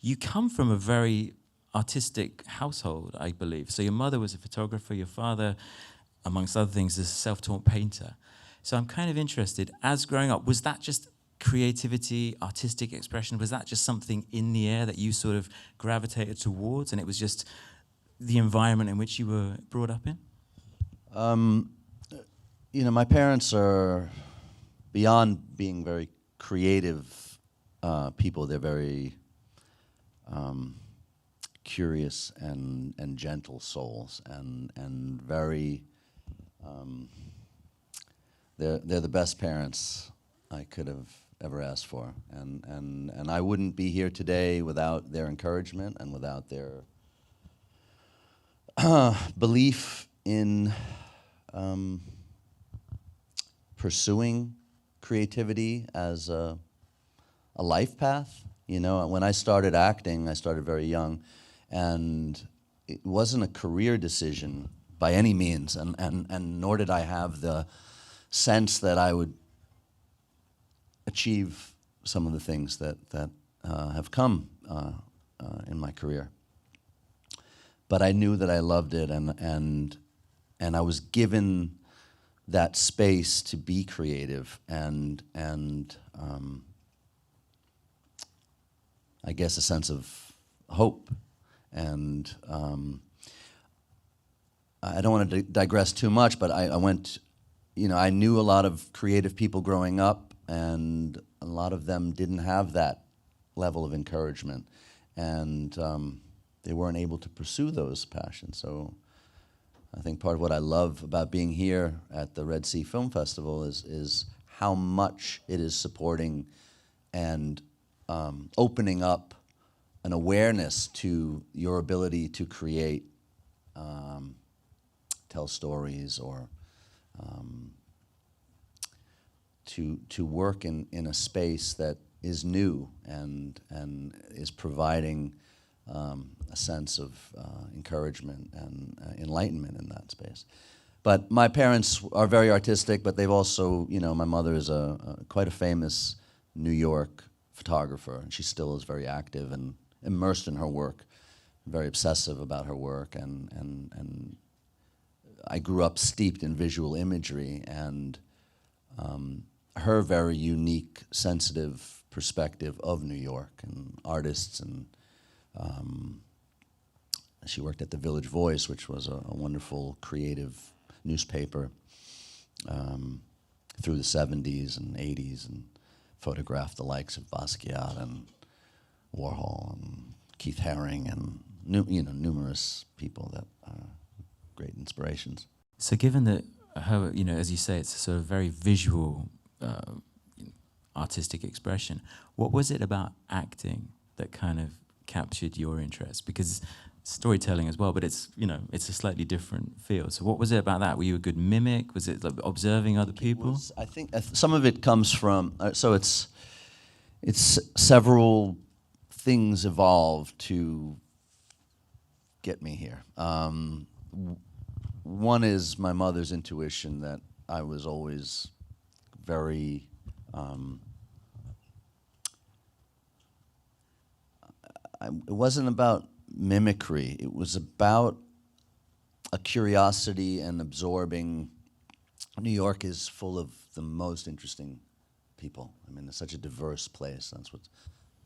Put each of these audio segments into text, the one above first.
you come from a very artistic household, I believe. So your mother was a photographer, your father, amongst other things, is a self-taught painter. So I'm kind of interested, as growing up, was that just creativity, artistic expression? Was that just something in the air that you sort of gravitated towards, and it was just the environment in which you were brought up in? You know, my parents are, beyond being very creative people, they're very curious and gentle souls, and very, they're the best parents I could have ever asked for, and I wouldn't be here today without their encouragement and without their belief in pursuing creativity as a life path. You know, when I started acting, I started very young, and it wasn't a career decision by any means, and nor did I have the sense that I would achieve some of the things that have come in my career. But I knew that I loved it, and I was given that space to be creative, and I guess a sense of hope. And I don't want to digress too much, but I went, you know, I knew a lot of creative people growing up, and a lot of them didn't have that level of encouragement, and they weren't able to pursue those passions. So I think part of what I love about being here at the Red Sea Film Festival is how much it is supporting and opening up an awareness to your ability to create, tell stories, or to work in a space that is new and is providing a sense of encouragement and enlightenment in that space. But my parents are very artistic, but they've also, you know, my mother is quite a famous New York photographer, and she still is very active and immersed in her work, very obsessive about her work, and I grew up steeped in visual imagery, and her very unique, sensitive perspective of New York and artists, and she worked at the Village Voice, which was a wonderful creative newspaper through the 70s and 80s, and photographed the likes of Basquiat and Warhol and Keith Haring and numerous people that are great inspirations. So given that her, you know, as you say, it's a sort of very visual artistic expression, what was it about acting that kind of captured your interest? Because storytelling as well, but it's, you know, it's a slightly different field. So what was it about that? Were you a good mimic? Was it like observing other people? I think some of it comes from, so it's several things evolved to get me here. One is my mother's intuition that I was always very it wasn't about mimicry. It was about a curiosity and absorbing. New York is full of the most interesting people. I mean, it's such a diverse place. That's what's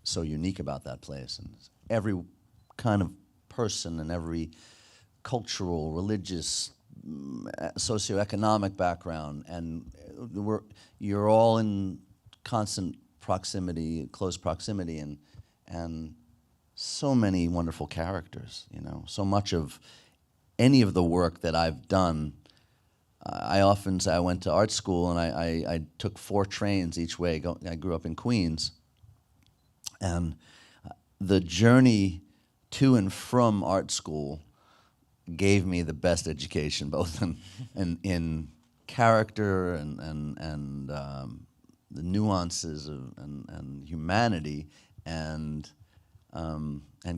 so unique about that place. And every kind of person and every cultural, religious, socioeconomic background, and you're all in constant proximity, close proximity, and so many wonderful characters, you know. So much of any of the work that I've done, I often say I went to art school and I took 4 trains each way. I grew up in Queens, and the journey to and from art school gave me the best education, both in character and the nuances of and humanity and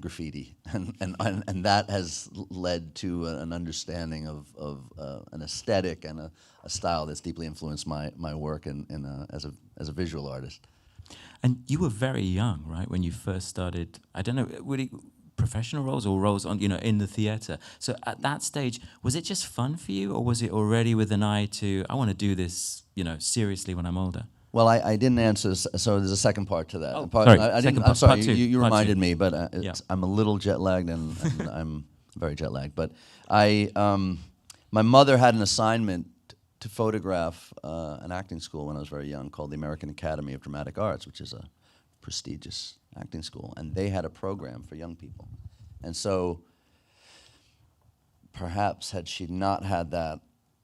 graffiti, and that has led to an understanding of an aesthetic and a style that's deeply influenced my work as a visual artist. And you were very young, right, when you first started, I don't know, really professional roles or roles on, in the theatre. So at that stage, was it just fun for you, or was it already with an eye to, I want to do this, seriously when I'm older? Well, I didn't answer, so there's a second part to that. Oh, Part, sorry, I second didn't, part, I'm sorry, part two, you part reminded two. me, but Yeah. I'm a little jet lagged, and I'm very jet lagged. But my mother had an assignment to photograph an acting school when I was very young called the American Academy of Dramatic Arts, which is a prestigious acting school, and they had a program for young people. And so perhaps had she not had that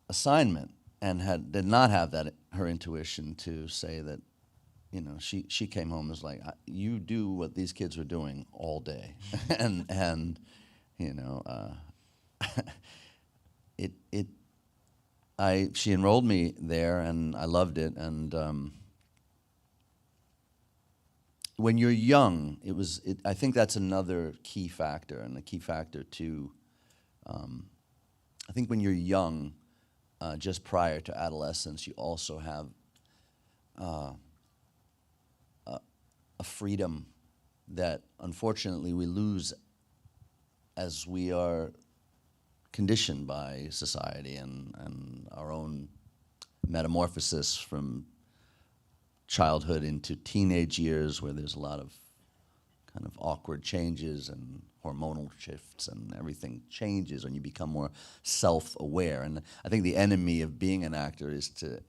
assignment and did not have that, her intuition to say that, she came home and was like, you do what these kids are doing all day. and she enrolled me there, and I loved it. And when you're young, I think that's another key factor, and a key factor to, I think when you're young, just prior to adolescence, you also have a freedom that unfortunately we lose as we are conditioned by society and our own metamorphosis from childhood into teenage years, where there's a lot of kind of awkward changes and hormonal shifts, and everything changes, and you become more self-aware. And I think the enemy of being an actor is to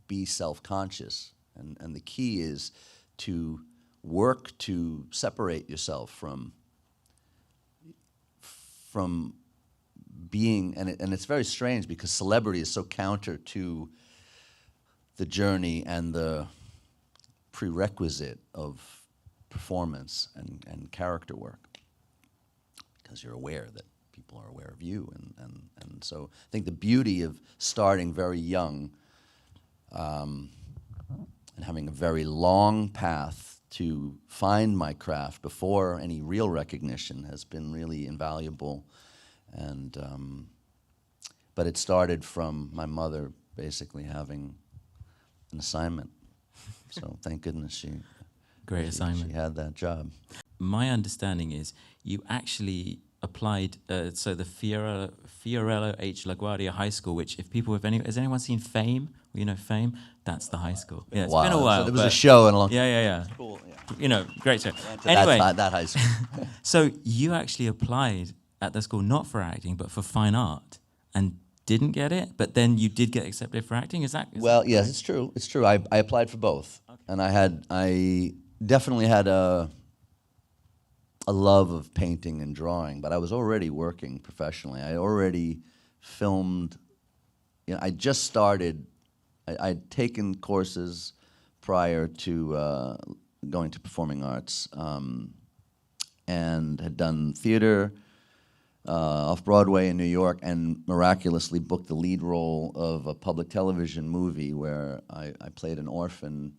be self-conscious, and the key is to work to separate yourself from being, and it's very strange because celebrity is so counter to the journey and the prerequisite of performance and character work, because you're aware that people are aware of you, and so I think the beauty of starting very young and having a very long path to find my craft before any real recognition has been really invaluable. And but it started from my mother basically having an assignment. So thank goodness she had that job. My understanding is you actually applied, so the Fiorello H. LaGuardia High School, which if people has anyone seen Fame? Fame? That's the high school. Yeah, it's been a while. So there was a show in a long time. Yeah. Cool, yeah. Great show. Anyway. That high school. So you actually applied at the school not for acting, but for fine art, and didn't get it, but then you did get accepted for acting. Is that Yes, it's true. It's true. I applied for both. Okay. And I definitely had a love of painting and drawing, but I was already working professionally. I already filmed. I just started. I'd taken courses prior to going to performing arts, and had done theater off Broadway in New York, and miraculously booked the lead role of a public television movie where I played an orphan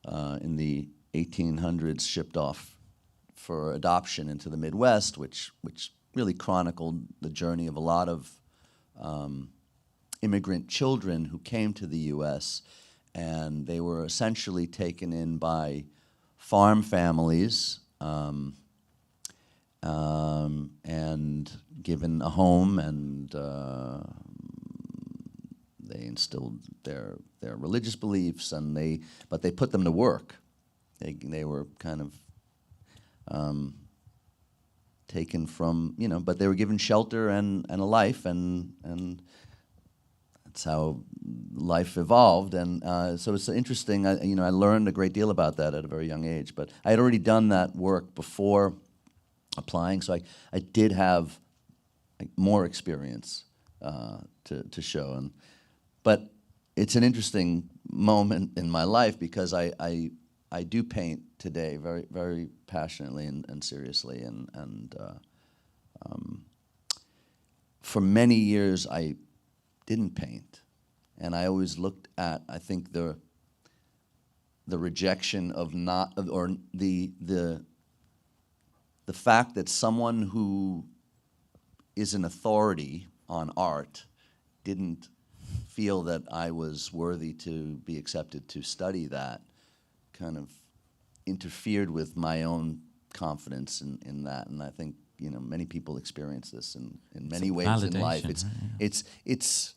in the 1800s, shipped off for adoption into the Midwest, which really chronicled the journey of a lot of immigrant children who came to the U.S., and they were essentially taken in by farm families and given a home, and they instilled their religious beliefs, but they put them to work. They were kind of taken from, but they were given shelter and a life, and that's how life evolved. And so it's interesting. I learned a great deal about that at a very young age. But I had already done that work before applying, so I did have more experience to show. But it's an interesting moment in my life because I do paint today very, very passionately and seriously, and for many years I didn't paint, and I always looked at, I think, the rejection of the fact that someone who is an authority on art didn't feel that I was worthy to be accepted to study that kind of interfered with my own confidence in that. And I think, you know, many people experience this in many ways in life. Validation, right?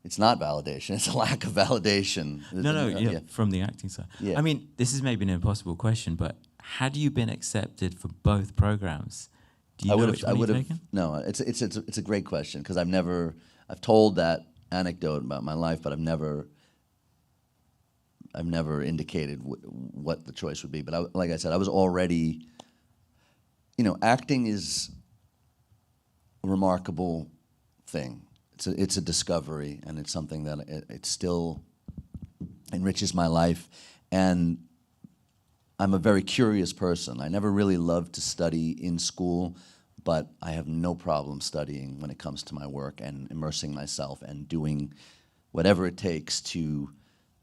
It's not validation. It's a lack of validation. No, yeah, from the acting side. Yeah. I mean, this is maybe an impossible question, but had you been accepted for both programs, do you know which one you've taken? No, it's a great question, because I've told that anecdote about my life, but I've never indicated what the choice would be. But like I said, I was already, you know, acting is a remarkable thing. It's a discovery, and it's something that it still enriches my life. And I'm a very curious person. I never really loved to study in school, but I have no problem studying when it comes to my work and immersing myself and doing whatever it takes to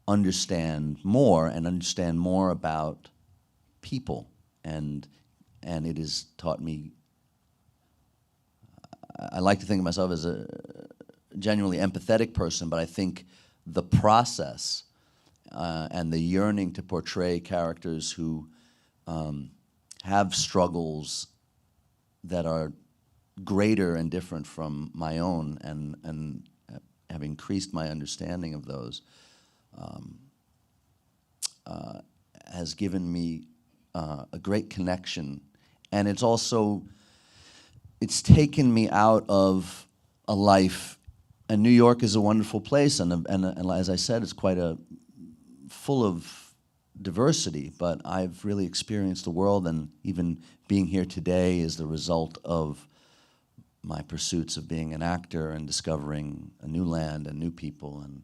understand more about people. And it has taught me, I like to think of myself as a genuinely empathetic person, but I think the process and the yearning to portray characters who have struggles that are greater and different from my own, and have increased my understanding of those, has given me a great connection. And it's taken me out of a life. And New York is a wonderful place, and as I said, it's quite full of diversity. But I've really experienced the world, and even being here today is the result of my pursuits of being an actor and discovering a new land and new people and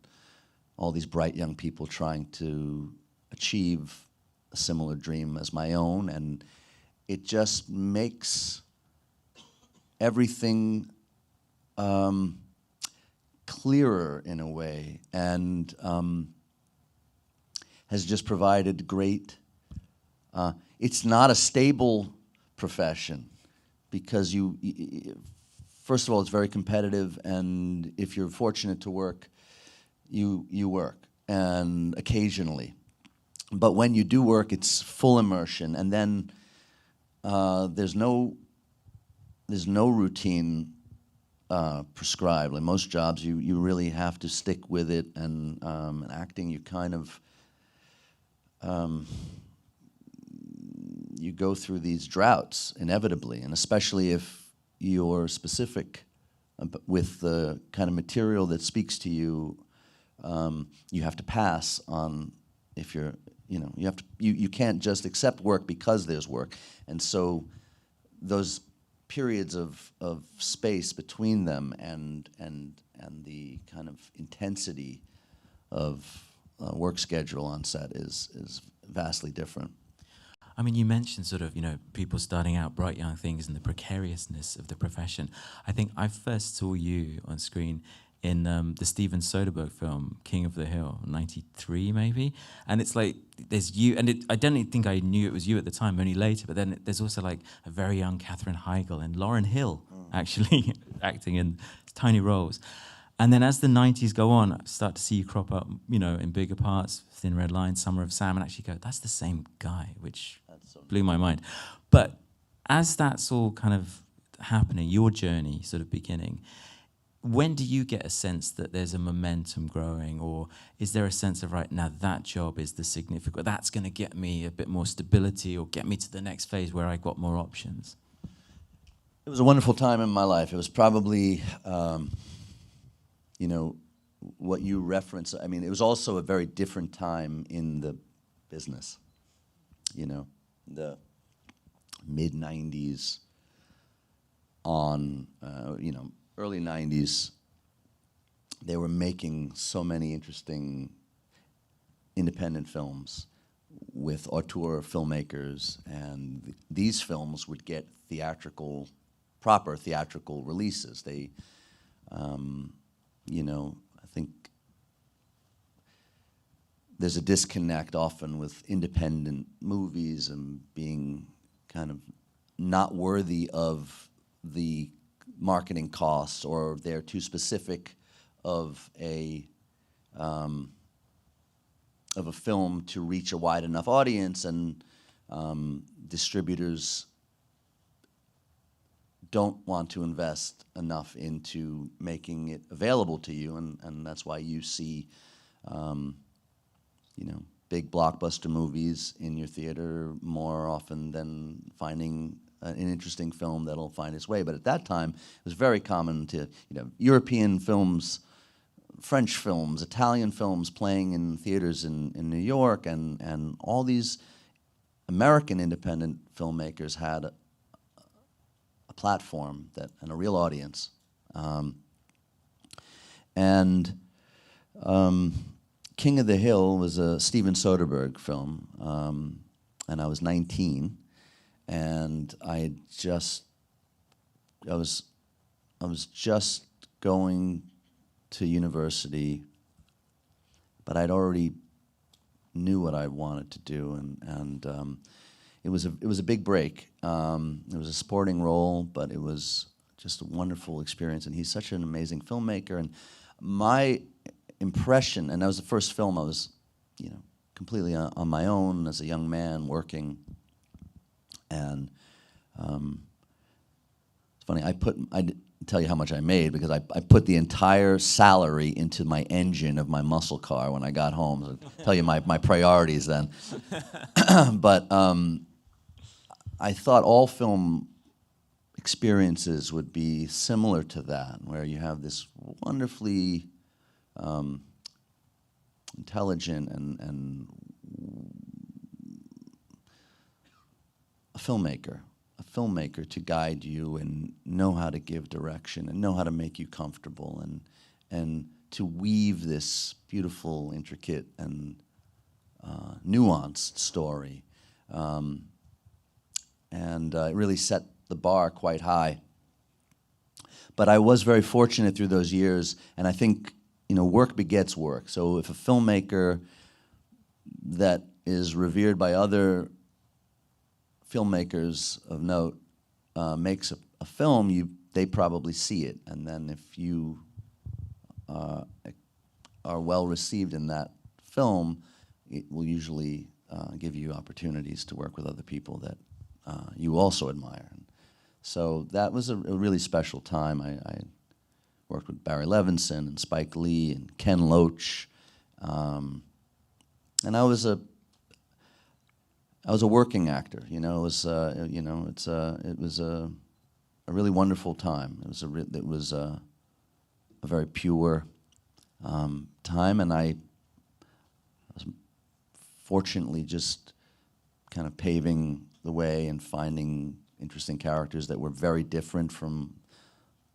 all these bright young people trying to achieve a similar dream as my own. And it just makes everything clearer in a way, and has just provided great, it's not a stable profession, because first of all, it's very competitive, and if you're fortunate to work, you work, and occasionally. But when you do work, it's full immersion, and then there's no routine prescribed. Like most jobs, you really have to stick with it, and acting, you kind of you go through these droughts inevitably, and especially if you're specific with the kind of material that speaks to you, you have to pass on. If you're, you know, you can't just accept work because there's work, and so those periods of space between them and the kind of intensity of work schedule on set is vastly different. I mean, you mentioned sort of, you know, people starting out, bright young things, and the precariousness of the profession. I think I first saw you on screen in the Steven Soderbergh film, King of the Hill, 93 maybe. And it's like, there's you, and I don't think I knew it was you at the time, only later, but then there's also like a very young Katherine Heigl and Lauryn Hill actually acting in tiny roles. And then as the 90s go on, I start to see you crop up, you know, in bigger parts, Thin Red Line, Summer of Sam, and actually go, that's the same guy, which blew my mind. But as that's all kind of happening, your journey sort of beginning, when do you get a sense that there's a momentum growing, or is there a sense of, right, now that job is the significant, that's going to get me a bit more stability or get me to the next phase where I got more options? It was a wonderful time in my life. It was probably, you know, what you reference. I mean, it was also a very different time in the business. You know, the mid-90s on, you know, early 90s, they were making so many interesting independent films with auteur filmmakers, and these films would get proper theatrical releases. They, you know, I think there's a disconnect often with independent movies and being kind of not worthy of the marketing costs, or they're too specific of a film to reach a wide enough audience, and Distributors don't want to invest enough into making it available to you, and that's why you see, you know, big blockbuster movies in your theater more often than finding an interesting film that'll find its way. But at that time, it was very common to, you know, European films, French films, Italian films playing in theaters in New York, and all these American independent filmmakers had a platform that and a real audience. King of the Hill was a Steven Soderbergh film, and I was 19, and I was just going to university, but I'd already knew what I wanted to do, and it was a big break. It was a supporting role, but it was just a wonderful experience, and he's such an amazing filmmaker. And my impression, and that was the first film I was, you know, completely on my own as a young man working. And it's funny, I didn't tell you how much I made because I put the entire salary into my engine of my muscle car when I got home. So I'll tell you my priorities then. But I thought all film experiences would be similar to that, where you have this wonderfully intelligent and a filmmaker to guide you and know how to give direction and know how to make you comfortable and to weave this beautiful, intricate, and nuanced story. It really set the bar quite high. But I was very fortunate through those years, and I think, you know, work begets work. So if a filmmaker that is revered by other filmmakers of note makes a film, they probably see it, and then if you are well received in that film, it will usually give you opportunities to work with other people that you also admire. And so that was a really special time. I worked with Barry Levinson and Spike Lee and Ken Loach, and I was a working actor. You know, it was it was a really wonderful time. It was a very pure time, and I was fortunately just kind of paving the way and finding interesting characters that were very different from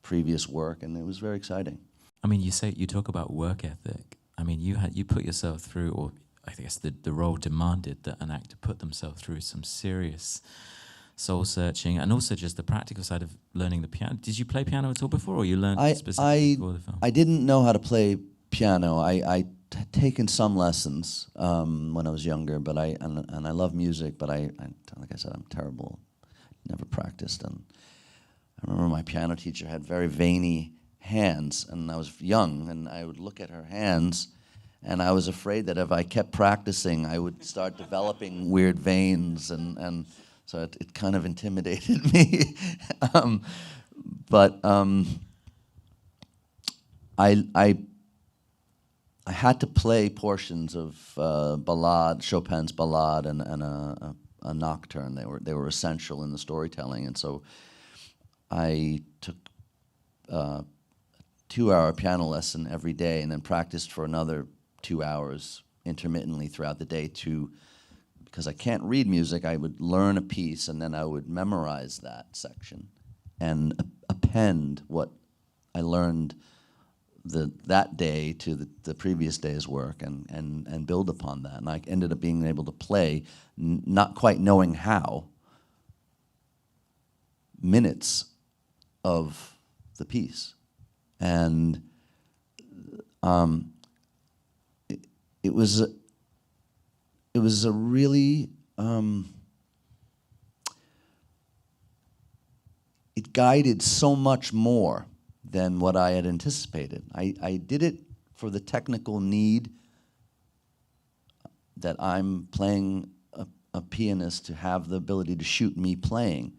previous work, and it was very exciting. I mean, you talk about work ethic. I mean, you put yourself through, or I guess the role demanded that an actor put themselves through some serious soul searching, and also just the practical side of learning the piano. Did you play piano at all before, or you learned specifically for the film? I didn't know how to play piano. I had taken some lessons when I was younger, but I love music, but I like I said, I'm terrible. Never practiced, and I remember my piano teacher had very veiny hands, and I was young, and I would look at her hands, and I was afraid that if I kept practicing, I would start developing weird veins, and so it kind of intimidated me. But I had to play portions of Chopin's Ballade, and a nocturne. They were essential in the storytelling, and so I took a 2-hour piano lesson every day, and then practiced for another 2 hours intermittently throughout the day. Because I can't read music, I would learn a piece, and then I would memorize that section and append what I learned that day to the previous day's work, and build upon that. And I ended up being able to play, not quite knowing how, minutes of the piece. And it was a really it guided so much more than what I had anticipated. I did it for the technical need that I'm playing a pianist to have the ability to shoot me playing.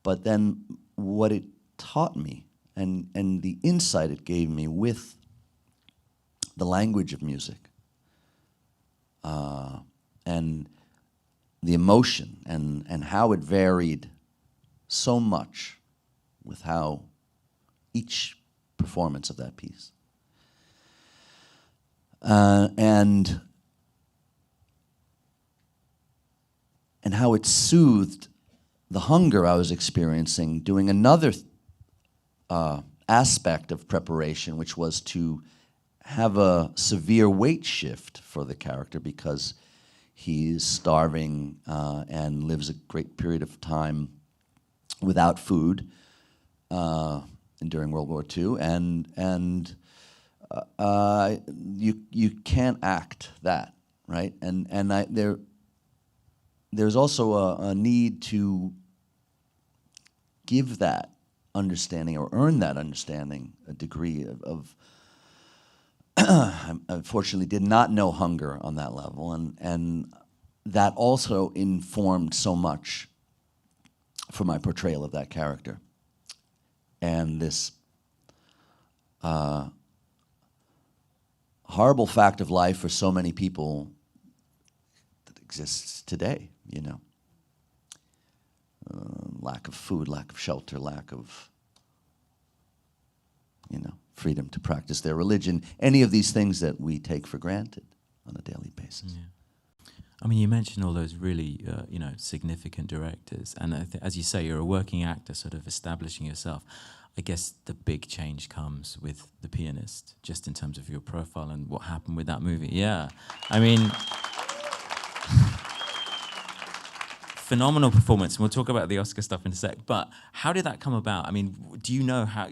But then what it taught me and the insight it gave me with the language of music and the emotion and how it varied so much with how each performance of that piece. And how it soothed the hunger I was experiencing doing another aspect of preparation, which was to have a severe weight shift for the character because he's starving and lives a great period of time without food during World War II, and you can't act that, right? And there's also a need to give that understanding or earn that understanding, a degree of I unfortunately did not know hunger on that level, and that also informed so much for my portrayal of that character. And this horrible fact of life for so many people that exists today, you know. Lack of food, lack of shelter, lack of, you know, freedom to practice their religion, any of these things that we take for granted on a daily basis. Yeah. I mean, you mentioned all those really, you know, significant directors, and as you say, you're a working actor, sort of establishing yourself. I guess the big change comes with The Pianist, just in terms of your profile and what happened with that movie. Yeah, I mean, phenomenal performance. And we'll talk about the Oscar stuff in a sec. But how did that come about? I mean, do you know how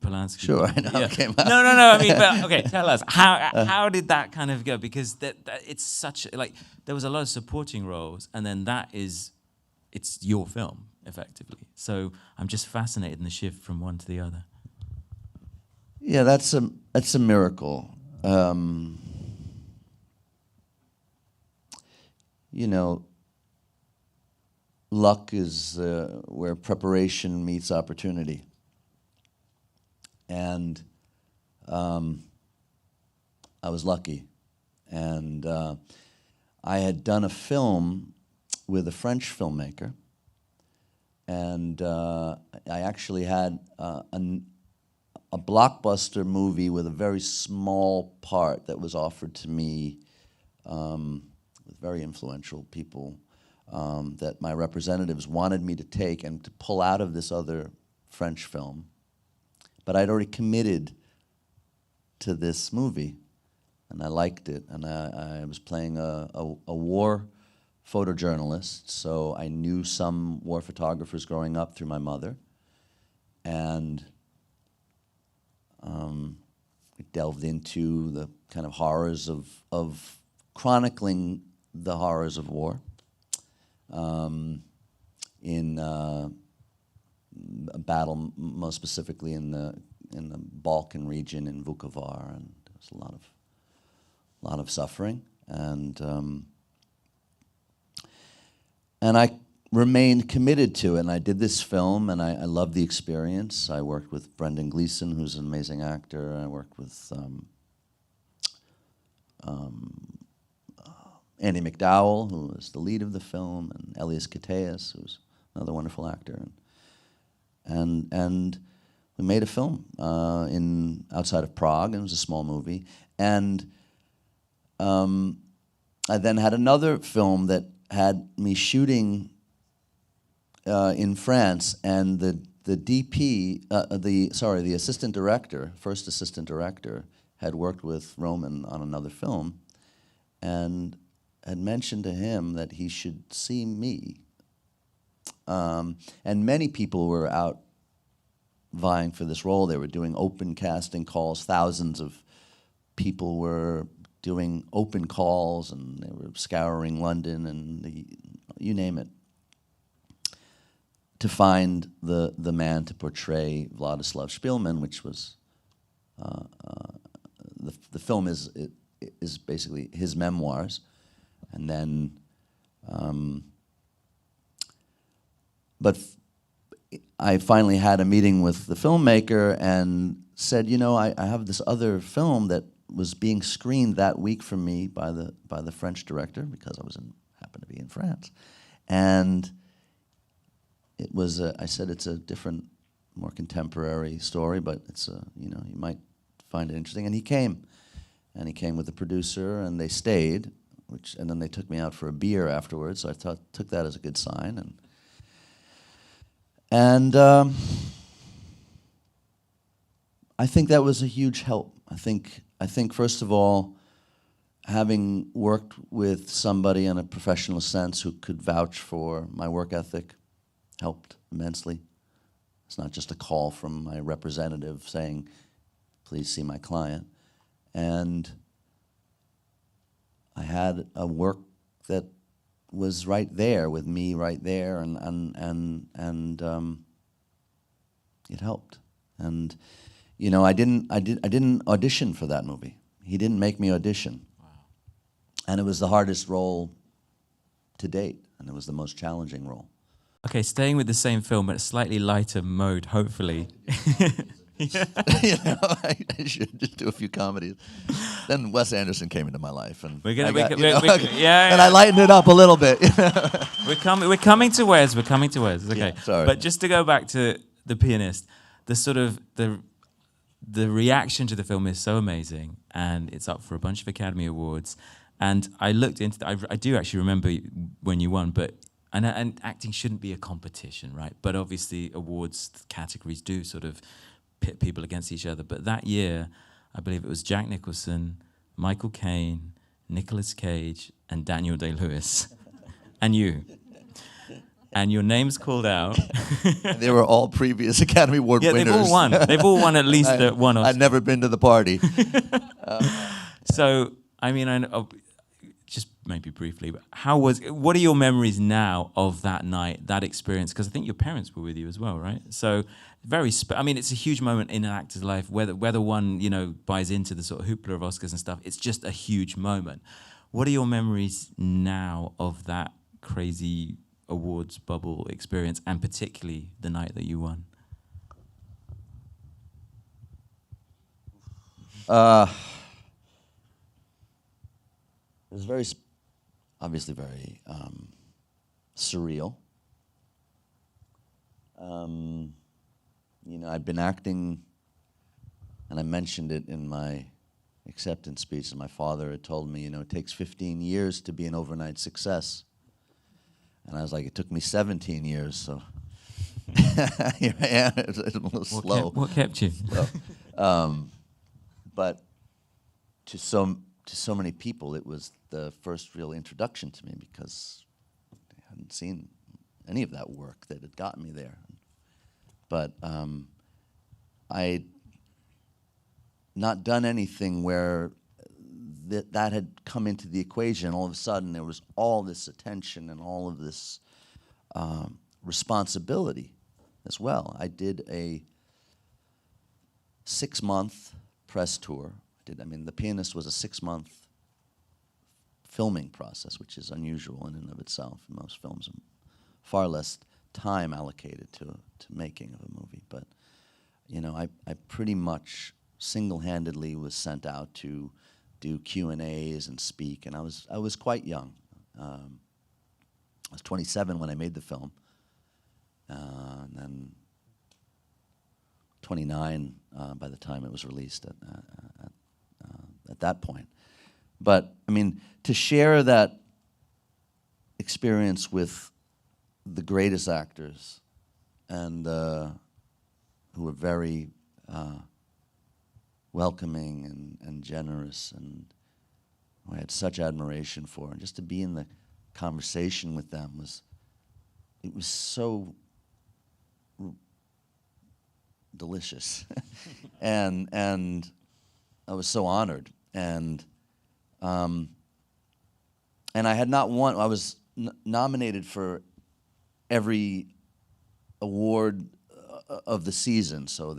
Polanski? Sure, I know how it came out. No. I mean, but okay, tell us how did that kind of go? Because that it's such like there was a lot of supporting roles, and then it's your film effectively. So I'm just fascinated in the shift from one to the other. Yeah, that's a miracle. You know, luck is where preparation meets opportunity. And I was lucky. And I had done a film with a French filmmaker. And I actually had a blockbuster movie with a very small part that was offered to me with very influential people that my representatives wanted me to take and to pull out of this other French film. But I'd already committed to this movie, and I liked it. And I was playing a war photojournalist, so I knew some war photographers growing up through my mother. And we delved into the kind of horrors of chronicling the horrors of war in a battle, most specifically in the Balkan region in Vukovar, and there was a lot of suffering, and I remained committed to it. And I did this film, and I loved the experience. I worked with Brendan Gleeson, who's an amazing actor. I worked with Andy McDowell, who was the lead of the film, and Elias Koteas, who's another wonderful actor. And we made a film outside of Prague, and it was a small movie. And I then had another film that had me shooting in France, and the DP, the assistant director, first assistant director, had worked with Roman on another film, and had mentioned to him that he should see me. And many people were out vying for this role. They were doing open casting calls. Thousands of people were doing open calls, and they were scouring London and you name it, to find the man to portray Vladislav Spielman, which was the film is basically his memoirs, and then But I finally had a meeting with the filmmaker and said, you know, I have this other film that was being screened that week for me by the French director, because happened to be in France, and it was I said it's a different, more contemporary story, but it's you know, you might find it interesting. And he came with the producer, and they stayed, and then they took me out for a beer afterwards. So I took that as a good sign, and I think that was a huge help. I think first of all, having worked with somebody in a professional sense who could vouch for my work ethic helped immensely. It's not just a call from my representative saying, please see my client. And I had a work that was right there with me, right there, and it helped. And you know, I didn't audition for that movie. He didn't make me audition. Wow. And it was the hardest role to date, and it was the most challenging role. Okay, staying with the same film, but a slightly lighter mode, hopefully. You know, I should just do a few comedies. Then Wes Anderson came into my life, and and I lightened it up a little bit. We're coming to Wes. We're coming to Wes. Okay, yeah, sorry. But just to go back to The Pianist, the reaction to the film is so amazing, and it's up for a bunch of Academy Awards. And I looked into I do actually remember when you won, but and acting shouldn't be a competition, right? But obviously awards categories do sort of pit people against each other. But that year, I believe it was Jack Nicholson, Michael Caine, Nicolas Cage, and Daniel Day-Lewis, and you. And your name's called out. They were all previous Academy Award winners. Yeah, they've all won. They've all won at least one. I've never been to the party. So, I mean, just maybe briefly, but what are your memories now of that night, that experience? Because I think your parents were with you as well, right? So, I mean, it's a huge moment in an actor's life, whether one, you know, buys into the sort of hoopla of Oscars and stuff. It's just a huge moment. What are your memories now of that crazy awards bubble experience, and particularly the night that you won? It was obviously very surreal. You know, I'd been acting, and I mentioned it in my acceptance speech, and my father had told me, you know, it takes 15 years to be an overnight success. And I was like, it took me 17 years, so here I am. It's a little slow. What kept you? But to so many people, it was the first real introduction to me, because I hadn't seen any of that work that had gotten me there. But I'd not done anything where that had come into the equation. All of a sudden, there was all this attention and all of this responsibility as well. I did a 6-month press tour. The Pianist was a 6-month filming process, which is unusual in and of itself. Most films are far less time allocated to making of a movie. But you know, I pretty much single-handedly was sent out to do Q&As and speak, and I was quite young. I was 27 when I made the film, and then 29 by the time it was released at that point. But I mean, to share that experience with the greatest actors, and who were very welcoming and generous, and who I had such admiration for, and just to be in the conversation with them was so delicious, and I was so honored, and I had not won. I was nominated for every award of the season. So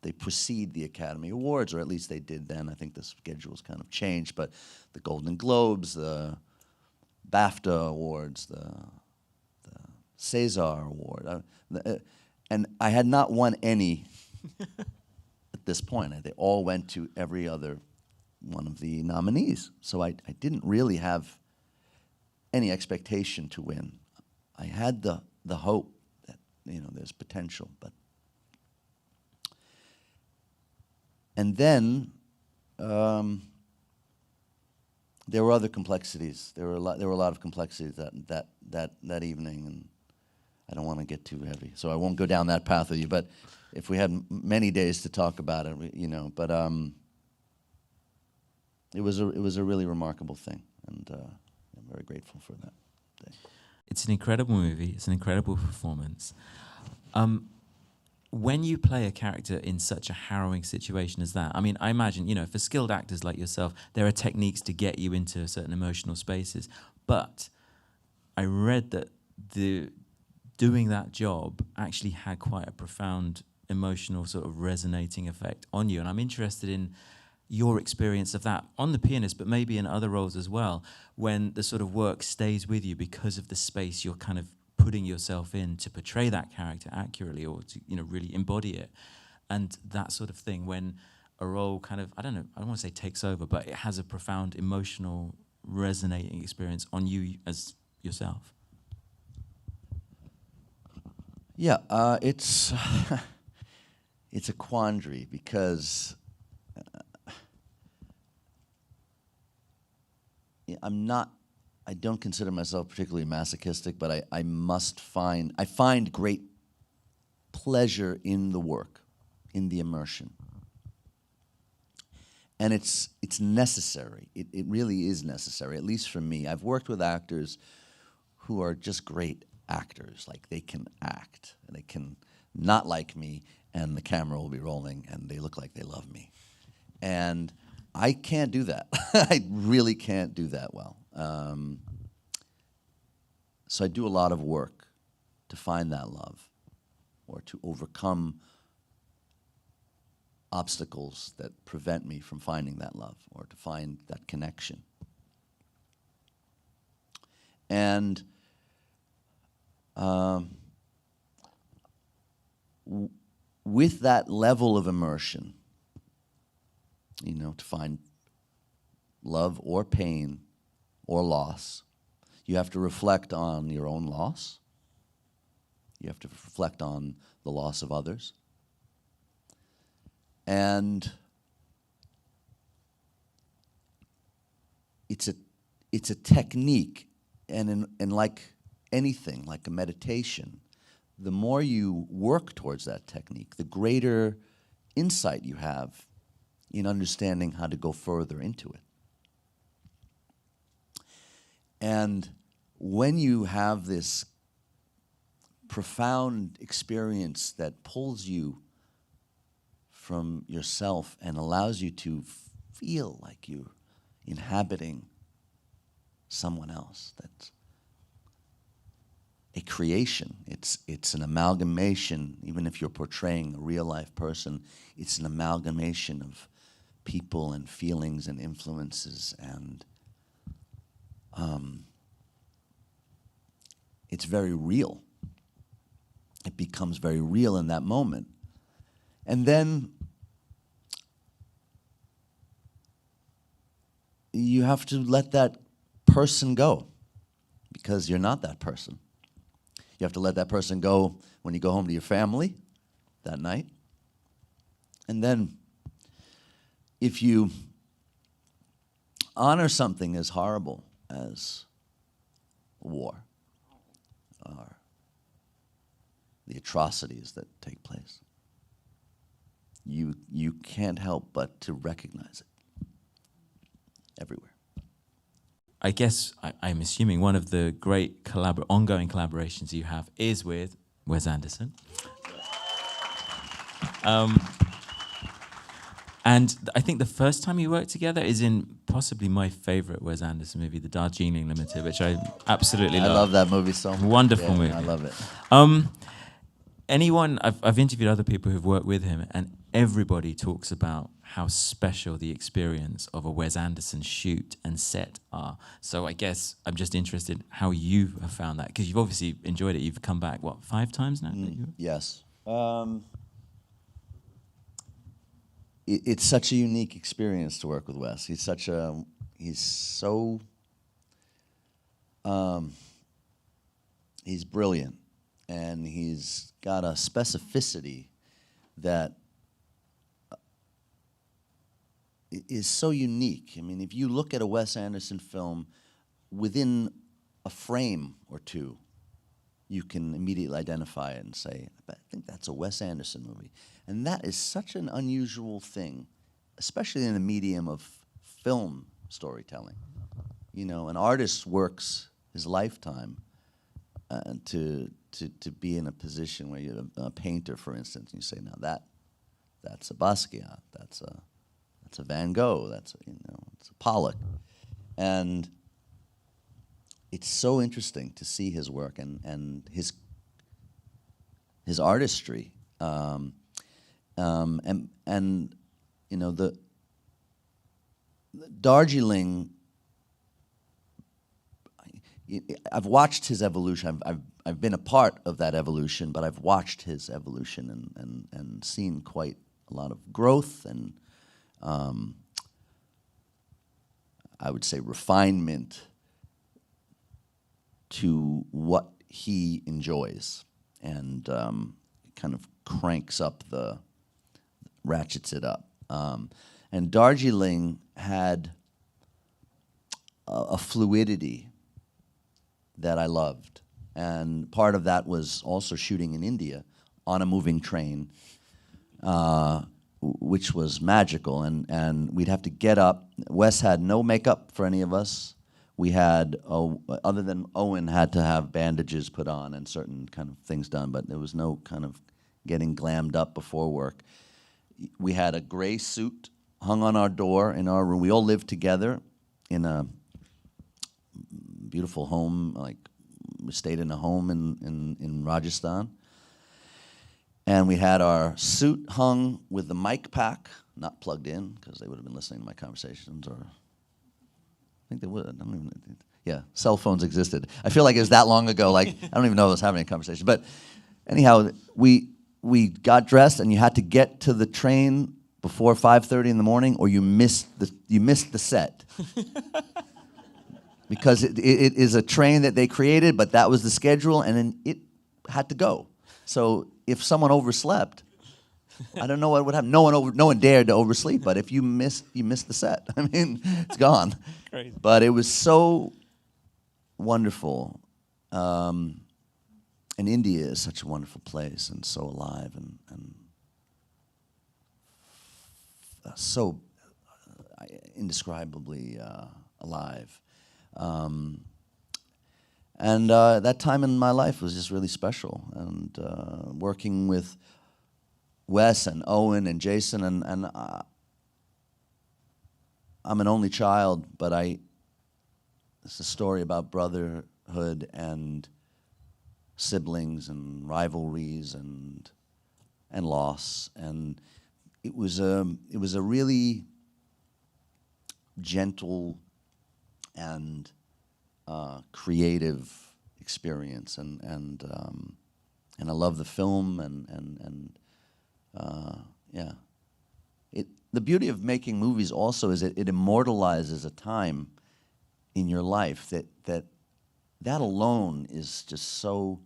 they precede the Academy Awards, or at least they did then. I think the schedule's kind of changed, but the Golden Globes, the BAFTA awards, the César Award, and I had not won any at this point. They all went to every other one of the nominees. So I didn't really have any expectation to win. I had the hope that, you know, there's potential, but. And then there were other complexities. There were a lot of complexities that evening, and I don't want to get too heavy, so I won't go down that path with you. But if we had many days to talk about it, you know. But it was a really remarkable thing, and I'm very grateful for that day. It's an incredible movie. It's an incredible performance. When you play a character in such a harrowing situation as that, I mean, I imagine, you know, for skilled actors like yourself, there are techniques to get you into certain emotional spaces. But I read that doing that job actually had quite a profound emotional sort of resonating effect on you. And I'm interested in your experience of that on The Pianist, but maybe in other roles as well, when the sort of work stays with you because of the space you're kind of putting yourself in to portray that character accurately, or to, you know, really embody it, and that sort of thing, when a role kind of, I don't want to say takes over, but it has a profound emotional resonating experience on you as yourself. Yeah, it's it's a quandary because I don't consider myself particularly masochistic, but I find great pleasure in the work, in the immersion. And it's necessary. It really is necessary, at least for me. I've worked with actors who are just great actors. Like, they can act, and they can not like me, and the camera will be rolling, and they look like they love me. And I can't do that. I really can't do that well. So I do a lot of work to find that love, or to overcome obstacles that prevent me from finding that love, or to find that connection. And with that level of immersion, you know, to find love or pain or loss, you have to reflect on your own loss. You have to reflect on the loss of others. And it's a technique, and like anything, like a meditation, the more you work towards that technique, the greater insight you have in understanding how to go further into it. And when you have this profound experience that pulls you from yourself and allows you to feel like you're inhabiting someone else, that's a creation. It's an amalgamation. Even if you're portraying a real-life person, it's an amalgamation of people and feelings and influences, and it's very real. It becomes very real in that moment. And then you have to let that person go, because you're not that person. You have to let that person go when you go home to your family that night. And then if you honor something as horrible as war, or the atrocities that take place, you can't help but to recognize it everywhere. I guess I'm assuming one of the great ongoing collaborations you have is with Wes Anderson. And I think the first time you worked together is in possibly my favorite Wes Anderson movie, The Darjeeling Limited, which I absolutely love. I love that movie so much. Wonderful movie. I love it. I've interviewed other people who've worked with him, and everybody talks about how special the experience of a Wes Anderson shoot and set are. So I guess I'm just interested how you have found that, because you've obviously enjoyed it. You've come back, what, 5 times now? Yes. It's such a unique experience to work with Wes. He's so he's brilliant, and he's got a specificity that is so unique. I mean, if you look at a Wes Anderson film, within a frame or two, you can immediately identify it and say, I think that's a Wes Anderson movie. And that is such an unusual thing, especially in the medium of film storytelling. You know, an artist works his lifetime to be in a position where you're a painter, for instance, and you say, now that's a Basquiat, that's a Van Gogh, it's a Pollock. And it's so interesting to see his work and his artistry. And you know, the Darjeeling, I've watched his evolution. I've been a part of that evolution, but I've watched his evolution and seen quite a lot of growth and I would say refinement to what he enjoys, and kind of ratchets it up. And Darjeeling had a fluidity that I loved, and part of that was also shooting in India on a moving train, which was magical, and we'd have to get up. Wes had no makeup for any of us. We had, other than Owen had to have bandages put on and certain kind of things done, but there was no kind of getting glammed up before work. We had a gray suit hung on our door in our room. We all lived together in a beautiful home, like we stayed in a home in Rajasthan. And we had our suit hung with the mic pack, not plugged in, because they would have been listening to my conversations, or I think they would. Yeah, cell phones existed. I feel like it was that long ago, like I don't even know if I was having a conversation. But anyhow, we got dressed, and you had to get to the train before 5:30 in the morning, or you missed the set. Because it is a train that they created, but that was the schedule, and then it had to go. So if someone overslept, I don't know what would happen. No one dared to oversleep, but if you missed the set. I mean, it's gone. Crazy. But it was so wonderful. And India is such a wonderful place and so alive and so indescribably alive. And that time in my life was just really special. And working with Wes and Owen and Jason, and I'm an only child, but it's a story about brotherhood and siblings and rivalries and loss. And it was a really gentle and creative experience, and I love the film, and yeah. The beauty of making movies also is it immortalizes a time in your life that alone is just so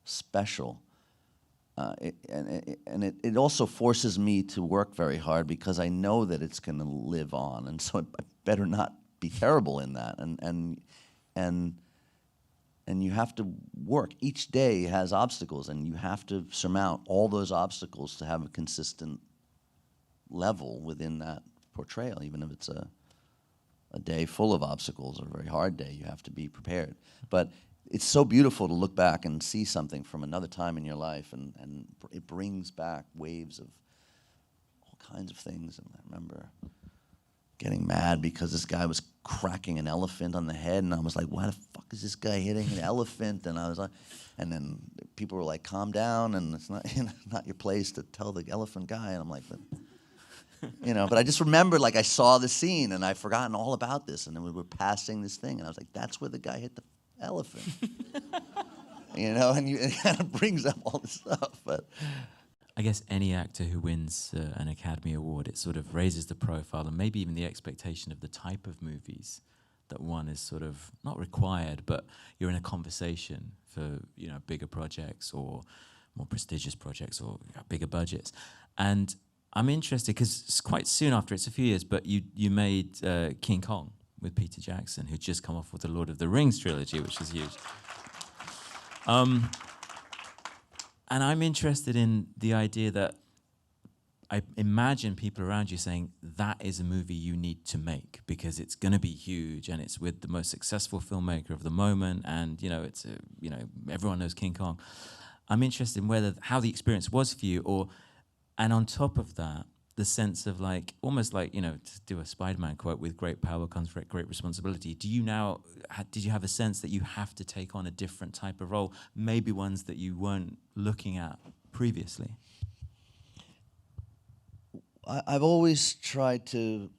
special. It also forces me to work very hard because I know that it's going to live on, and so I better not be terrible in that. And you have to work. Each day has obstacles, and you have to surmount all those obstacles to have a consistent level within that portrayal. Even if it's a day full of obstacles or a very hard day, you have to be prepared. But it's so beautiful to look back and see something from another time in your life, and it brings back waves of all kinds of things. And I remember getting mad because this guy was cracking an elephant on the head, and I was like, why the fuck is this guy hitting an elephant? And I was like, and then people were like, calm down, and it's not, you know, not your place to tell the elephant guy. And I'm like, but, you know, but I just remembered, like, I saw the scene, and I'd forgotten all about this, and then we were passing this thing, and I was like, that's where the guy hit the elephant. You know, and it kind of brings up all this stuff, but... I guess any actor who wins an Academy Award, it sort of raises the profile and maybe even the expectation of the type of movies that one is sort of not required, but you're in a conversation for, you know, bigger projects or more prestigious projects or bigger budgets. And I'm interested because it's quite soon after, it's a few years, but you made King Kong with Peter Jackson, who'd just come off with the Lord of the Rings trilogy, which is huge. And I'm interested in the idea that I imagine people around you saying that is a movie you need to make because it's going to be huge and it's with the most successful filmmaker of the moment, and you know it's you know, everyone knows King Kong. I'm interested in how the experience was for you, and on top of that, the sense of like almost like, you know, to do a Spider-Man quote, with great power comes great responsibility. Did you have a sense that you have to take on a different type of role, maybe ones that you weren't looking at previously? I've always tried to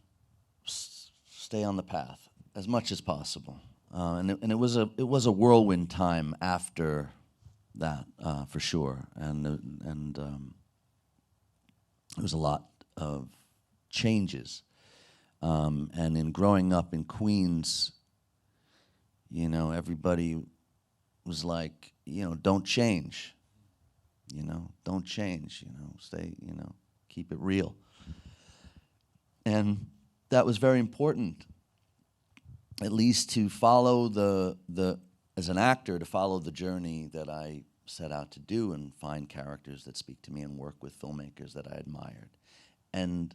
stay on the path as much as possible, and it was a whirlwind time after that, for sure, and there was a lot of changes, and in growing up in Queens, you know, everybody was like, you know, don't change, you know, don't change, you know, stay, you know, keep it real. And that was very important, at least to follow as an actor, to follow the journey that I set out to do and find characters that speak to me and work with filmmakers that I admired. And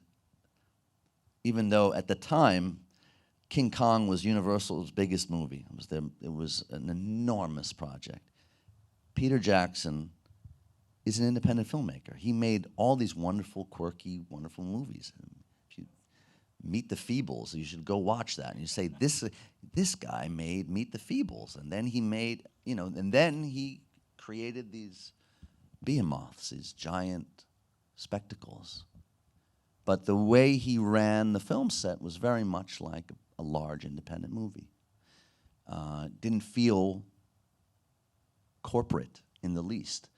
even though at the time, King Kong was Universal's biggest movie, it was an enormous project. Peter Jackson is an independent filmmaker. He made all these wonderful, quirky, wonderful movies. If you Meet the Feebles, you should go watch that. And you say, this guy made Meet the Feebles, and then he made, you know, and then he created these behemoths, these giant spectacles. But the way he ran the film set was very much like a large independent movie. It didn't feel corporate in the least.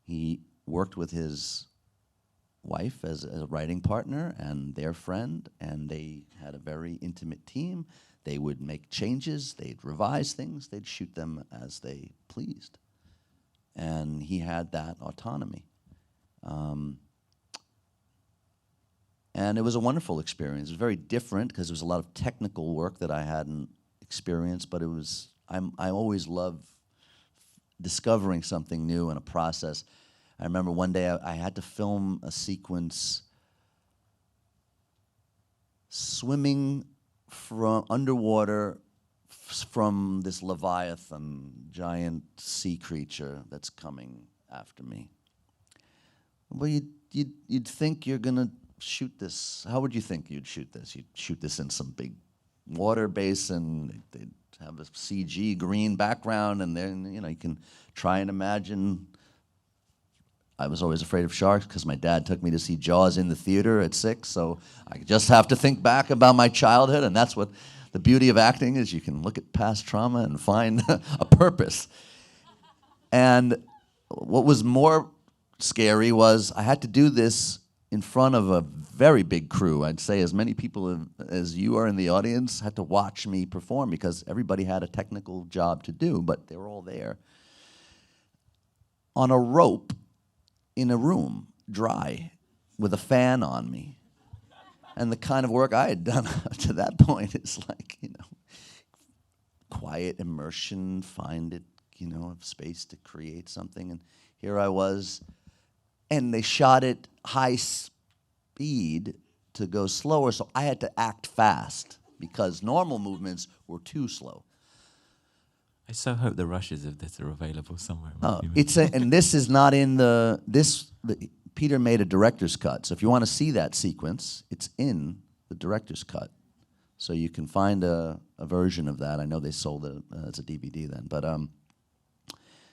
He worked with his wife as a writing partner and their friend, and they had a very intimate team. They would make changes, they'd revise things, they'd shoot them as they pleased. And he had that autonomy. And it was a wonderful experience. It was very different because there was a lot of technical work that I hadn't experienced, but I always love discovering something new in a process. I remember one day I had to film a sequence swimming from underwater from this Leviathan, giant sea creature that's coming after me. Well, you'd think you're gonna shoot this. How would you think you'd shoot this? You'd shoot this in some big water basin. They'd have a CG green background, and then, you know, you can try and imagine. I was always afraid of sharks because my dad took me to see Jaws in the theater at 6, so I just have to think back about my childhood, and that's what the beauty of acting is. You can look at past trauma and find a purpose. And what was more scary was I had to do this in front of a very big crew. I'd say as many people as you are in the audience had to watch me perform because everybody had a technical job to do, but they were all there. On a rope in a room, dry, with a fan on me. And the kind of work I had done up to that point is like, you know, quiet immersion, find it, you know, a space to create something. And here I was, and they shot it high speed to go slower, so I had to act fast because normal movements were too slow. I so hope the rushes of this are available somewhere. And this is not in Peter made a director's cut, so if you want to see that sequence, it's in the director's cut. So you can find a version of that. I know they sold it as a DVD then, but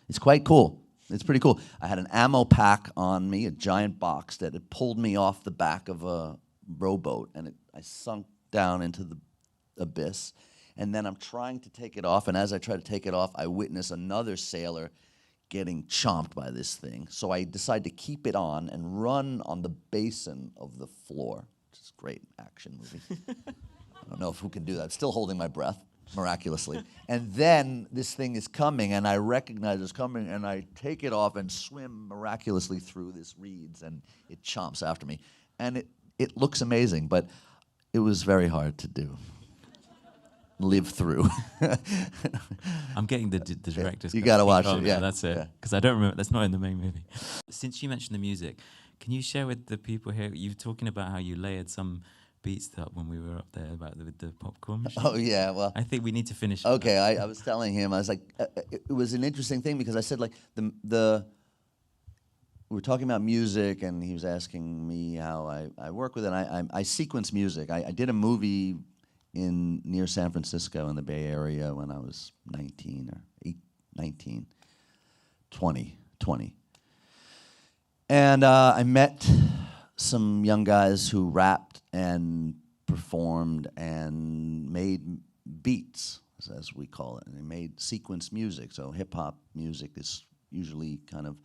it's quite cool. It's pretty cool. I had an ammo pack on me, a giant box that had pulled me off the back of a rowboat, and I sunk down into the abyss. And then I'm trying to take it off, and as I try to take it off, I witness another sailor getting chomped by this thing. So I decide to keep it on and run on the basin of the floor. Which is a great action movie. I don't know who can do that. I'm still holding my breath, miraculously. And then this thing is coming, and I recognize it's coming, and I take it off and swim miraculously through this reeds, and it chomps after me. And it looks amazing, but it was very hard to do. Live through. I'm getting the director's You cut. gotta watch Oh, it, yeah, yeah. that's it. Yeah. Because I don't remember. That's not in the main movie. Since you mentioned the music, can you share with the people here? You were talking about how you layered some beats up when we were up there about the popcorn machine. Oh, yeah, well. I think we need to finish. Okay, I was telling him, I was like, it was an interesting thing because I said, like, we were talking about music, and he was asking me how I work with it. I sequence music. I did a movie near San Francisco in the Bay Area when I was 19 or 20. And I met some young guys who rapped and performed and made beats, as we call it. And they made sequence music. So hip-hop music is usually kind of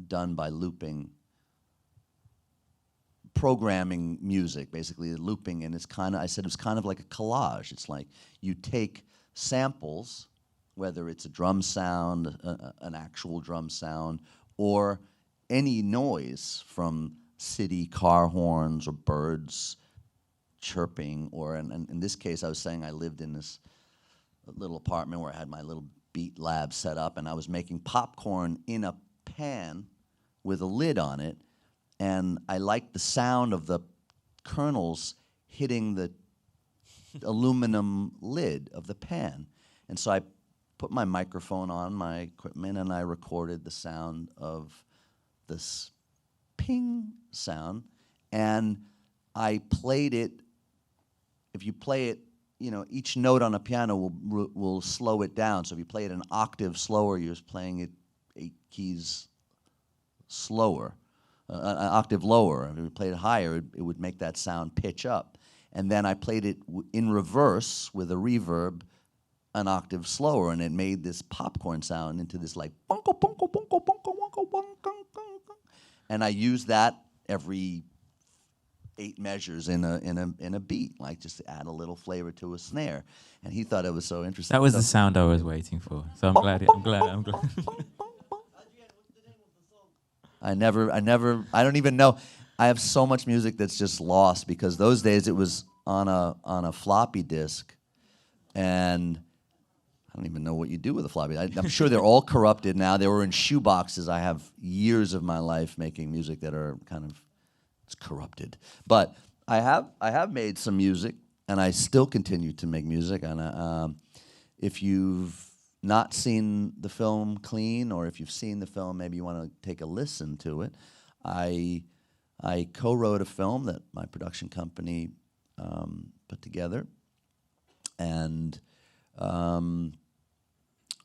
done by looping, programming music, basically looping, and it's kind of, I said it was kind of like a collage. It's like you take samples, whether it's a drum sound, an actual drum sound, or any noise from city car horns or birds chirping, or in this case, I was saying I lived in this little apartment where I had my little beat lab set up, and I was making popcorn in a pan with a lid on it, and I liked the sound of the kernels hitting the aluminum lid of the pan. And so I put my microphone on my equipment, and I recorded the sound of this ping sound, and I played it. If you play it, you know, each note on a piano will slow it down. So if you play it an octave slower, you're just playing it 8 keys slower, an octave lower. If you played it higher, it would make that sound pitch up. And then I played it in reverse with a reverb, an octave slower, and it made this popcorn sound into this like bunko bunko bunko bunko bunko bunko. And I used that every 8 measures in a beat, like just to add a little flavor to a snare. And he thought it was so interesting. That was the sound I was waiting for. So I'm glad. I don't even know. I have so much music that's just lost because those days it was on a floppy disk, and I don't even know what you do with a floppy. I'm sure they're all corrupted now. They were in shoe boxes. I have years of my life making music that are kind of, it's corrupted. But I have made some music, and I still continue to make music. And if you've not seen the film Clean, or if you've seen the film, maybe you want to take a listen to it. I co-wrote a film that my production company put together, and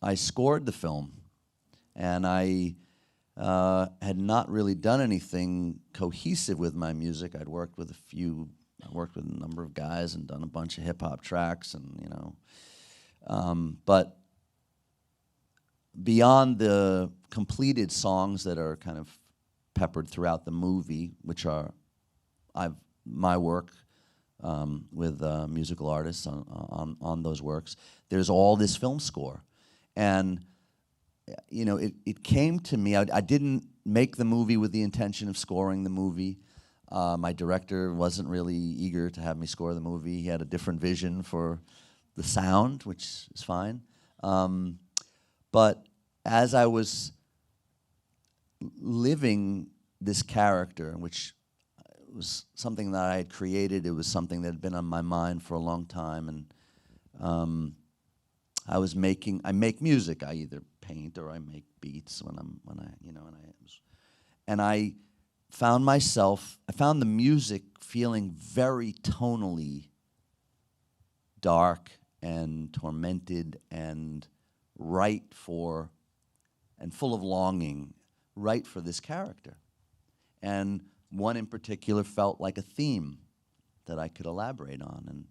I scored the film, and I had not really done anything cohesive with my music. I worked with a number of guys and done a bunch of hip-hop tracks, and you know, but beyond the completed songs that are kind of peppered throughout the movie, which are my work with musical artists on those works, there's all this film score. And you know, it came to me. I didn't make the movie with the intention of scoring the movie. My director wasn't really eager to have me score the movie. He had a different vision for the sound, which is fine. But as I was living this character, which was something that I had created, it was something that had been on my mind for a long time, and I make music. I either paint or I make beats and I found the music feeling very tonally dark and tormented and right for, and full of longing, right for this character. And one in particular felt like a theme that I could elaborate on.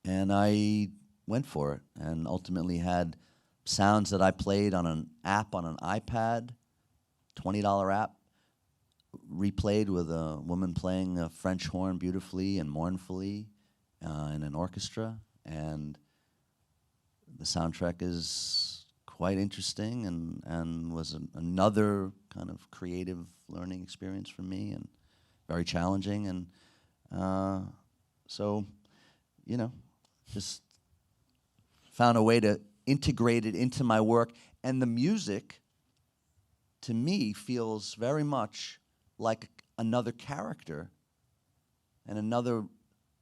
And I went for it and ultimately had sounds that I played on an app on an iPad, $20 app, replayed with a woman playing a French horn beautifully and mournfully in an orchestra. And the soundtrack is quite interesting and was another kind of creative learning experience for me and very challenging. And so, you know, just found a way to integrate it into my work. And the music, to me, feels very much like another character and another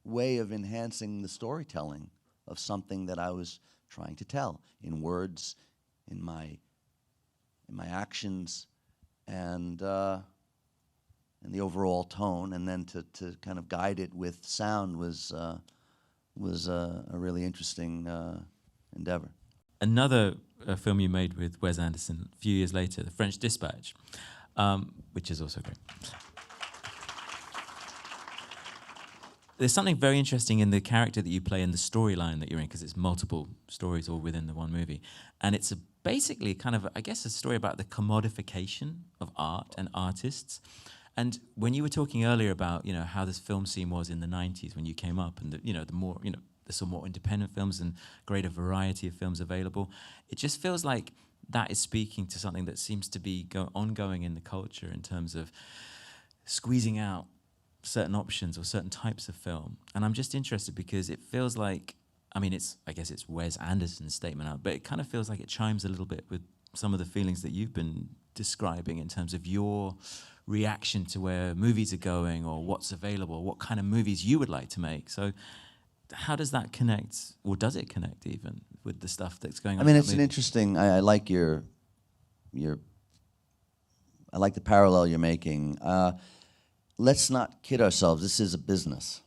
way of enhancing the storytelling of something that I was trying to tell in words, in my actions, and the overall tone, and then to kind of guide it with sound was a really interesting endeavor. Another film you made with Wes Anderson a few years later, The French Dispatch, which is also great. There's something very interesting in the character that you play and the storyline that you're in, because it's multiple stories all within the one movie. And it's basically kind of, I guess, a story about the commodification of art and artists. And when you were talking earlier about, you know, how this film scene was in the 90s when you came up, and the more, there's some more independent films and greater variety of films available, it just feels like that is speaking to something that seems to be ongoing in the culture in terms of squeezing out certain options or certain types of film. And I'm just interested because it feels like, I guess it's Wes Anderson's statement out, but it kind of feels like it chimes a little bit with some of the feelings that you've been describing in terms of your reaction to where movies are going or what's available, what kind of movies you would like to make. So how does that connect, or does it connect even with the stuff that's going on? I mean, it's an interesting, I like I like the parallel you're making. Let's not kid ourselves. This is a business.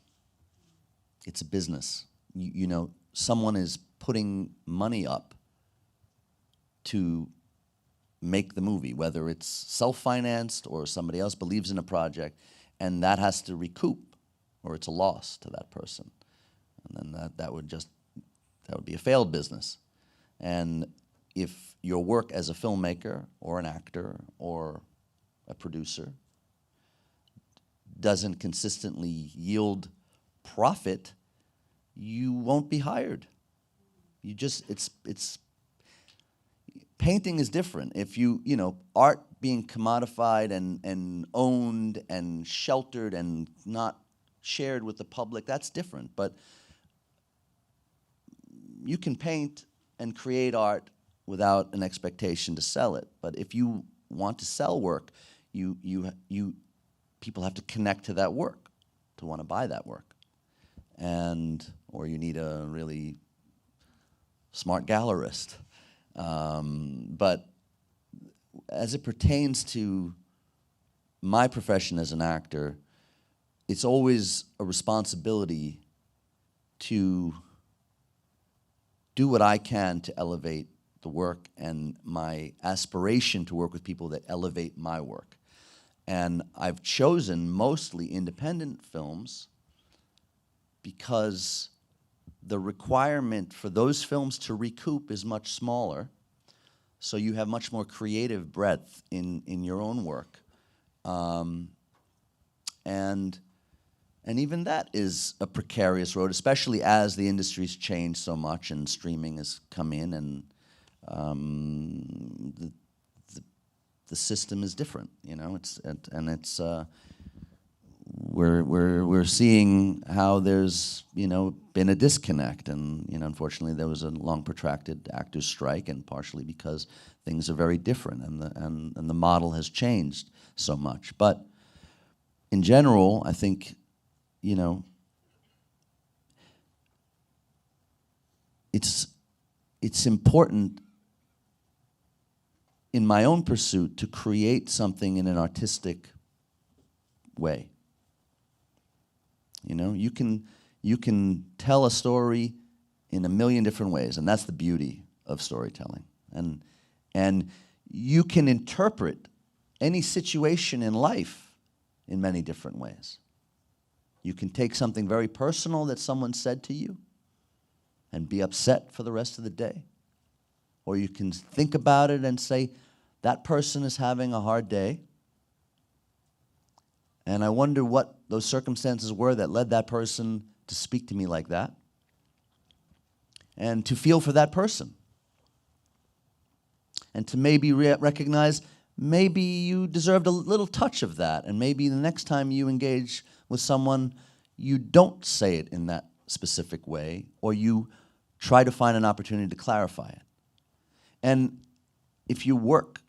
It's a business. You know, someone is putting money up to make the movie, whether it's self-financed or somebody else believes in a project, and that has to recoup, or it's a loss to that person. And then that would be a failed business. And if your work as a filmmaker or an actor or a producer doesn't consistently yield profit, you won't be hired. You just, it's painting is different. If art being commodified and owned and sheltered and not shared with the public, that's different. But you can paint and create art without an expectation to sell it. But if you want to sell work, people have to connect to that work to want to buy that work. Or you need a really smart gallerist. But as it pertains to my profession as an actor, it's always a responsibility to do what I can to elevate the work, and my aspiration to work with people that elevate my work. And I've chosen mostly independent films because the requirement for those films to recoup is much smaller, so you have much more creative breadth in your own work. And even that is a precarious road, especially as the industry's changed so much and streaming has come in, and the system is different. We're seeing how there's been a disconnect, and unfortunately there was a long protracted actors strike, and partially because things are very different, and the model has changed so much. But in general, I think it's important in my own pursuit to create something in an artistic way. You you can tell a story in a million different ways, and that's the beauty of storytelling. And you can interpret any situation in life in many different ways. You can take something very personal that someone said to you and be upset for the rest of the day. Or you can think about it and say, that person is having a hard day, and I wonder what those circumstances were that led that person to speak to me like that, and to feel for that person. And to maybe recognize maybe you deserved a little touch of that, and maybe the next time you engage with someone, you don't say it in that specific way, or you try to find an opportunity to clarify it. And if you work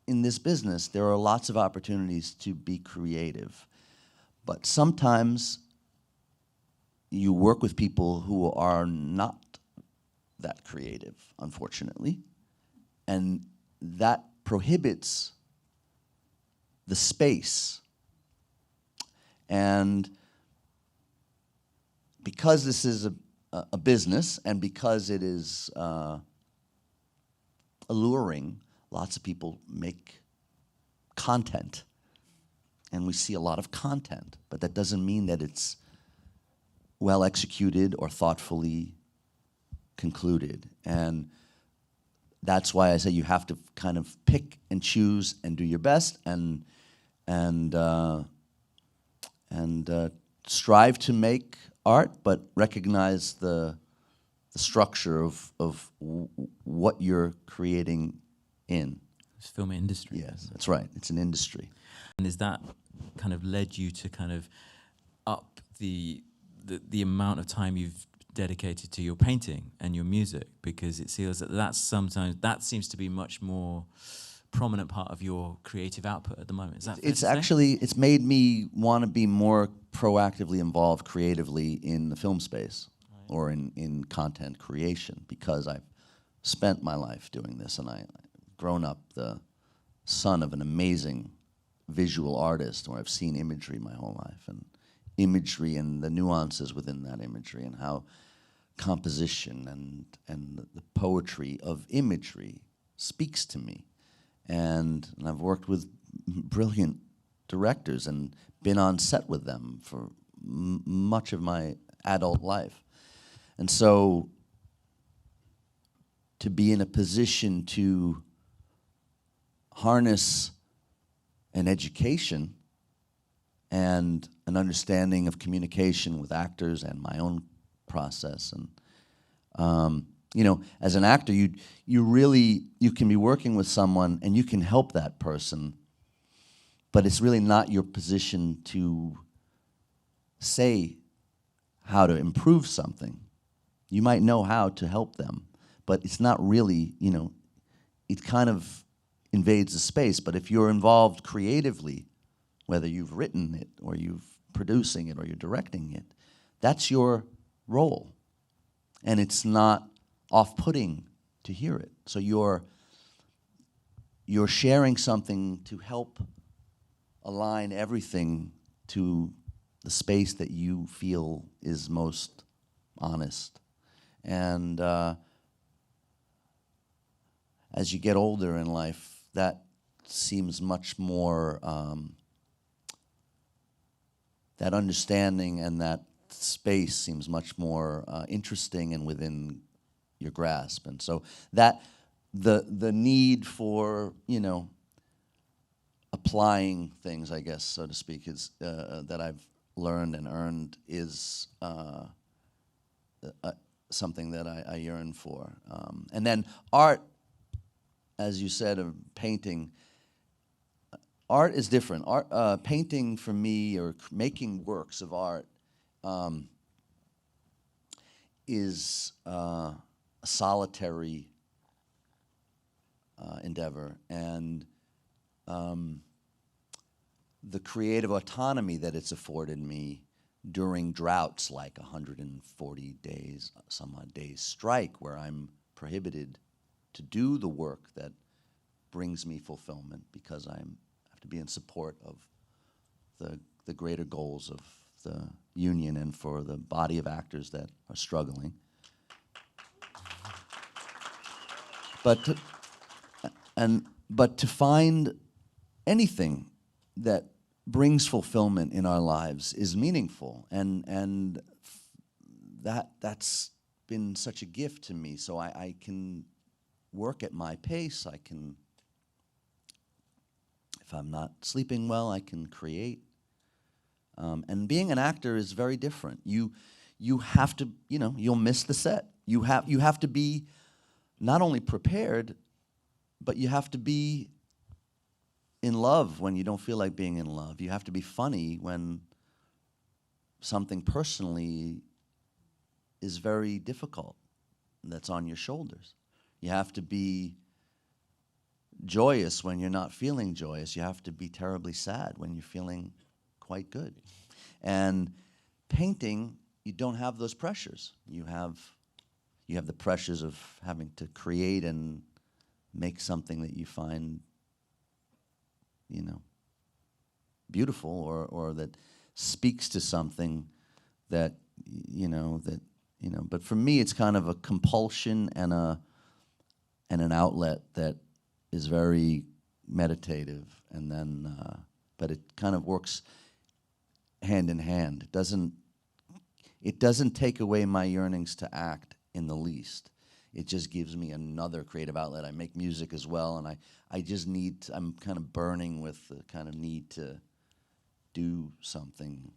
in this business, there are lots of opportunities to be creative. But sometimes you work with people who are not that creative, unfortunately, and that prohibits the space. And because this is a business, and because it is alluring, lots of people make content, and we see a lot of content, but that doesn't mean that it's well executed or thoughtfully concluded. And that's why I say you have to kind of pick and choose and do your best, and strive to make art, but recognize the structure of what you're creating in. It's film industry. Yes, that's right. It's an industry. And is that kind of led you to kind of up the amount of time you've dedicated to your painting and your music? Because it feels that that seems to be much more prominent part of your creative output at the moment. Is that fair to say? It's made me want to be more proactively involved creatively in the film space, right, or in content creation, because I've spent my life doing this, and I've grown up the son of an amazing visual artist, where I've seen imagery my whole life, and imagery and the nuances within that imagery, and how composition and the poetry of imagery speaks to me. And I've worked with brilliant directors and been on set with them for much of my adult life. And so to be in a position to harness an education and an understanding of communication with actors and my own process, and you know, as an actor, you can be working with someone and you can help that person, but it's really not your position to say how to improve something. You might know how to help them, but it's not really, you know, it kind of invades the space. But if you're involved creatively, whether you've written it or you're producing it or you're directing it, that's your role. And it's not off-putting to hear it. So you're sharing something to help align everything to the space that you feel is most honest. And as you get older in life, that seems much more, that understanding and that space seems much more interesting and within your grasp. And so that the need for, you know, applying things, I guess, so to speak, is that I've learned and earned is something that I yearn for. And then art, as you said, of painting, art is different. Art, painting for me, or making works of art, is a solitary endeavor, and the creative autonomy that it's afforded me during droughts like 140 days, some odd days strike, where I'm prohibited to do the work that brings me fulfillment, because I have to be in support of the greater goals of the union and for the body of actors that are struggling. But to find anything that brings fulfillment in our lives is meaningful, and that's been such a gift to me. So I can work at my pace. I can, if I'm not sleeping well, I can create. And being an actor is very different. You have to, you'll miss the set. You have to be not only prepared, but you have to be in love when you don't feel like being in love. You have to be funny when something personally is very difficult that's on your shoulders. You have to be joyous when you're not feeling joyous. You have to be terribly sad when you're feeling quite good. And painting, you don't have those pressures. You have the pressures of having to create and make something that you find, beautiful or that speaks to something that, but for me it's kind of a compulsion and an outlet that is very meditative, and then, but it kind of works hand in hand. It doesn't take away my yearnings to act in the least. It just gives me another creative outlet. I make music as well, and I just I'm kind of burning with the kind of need to do something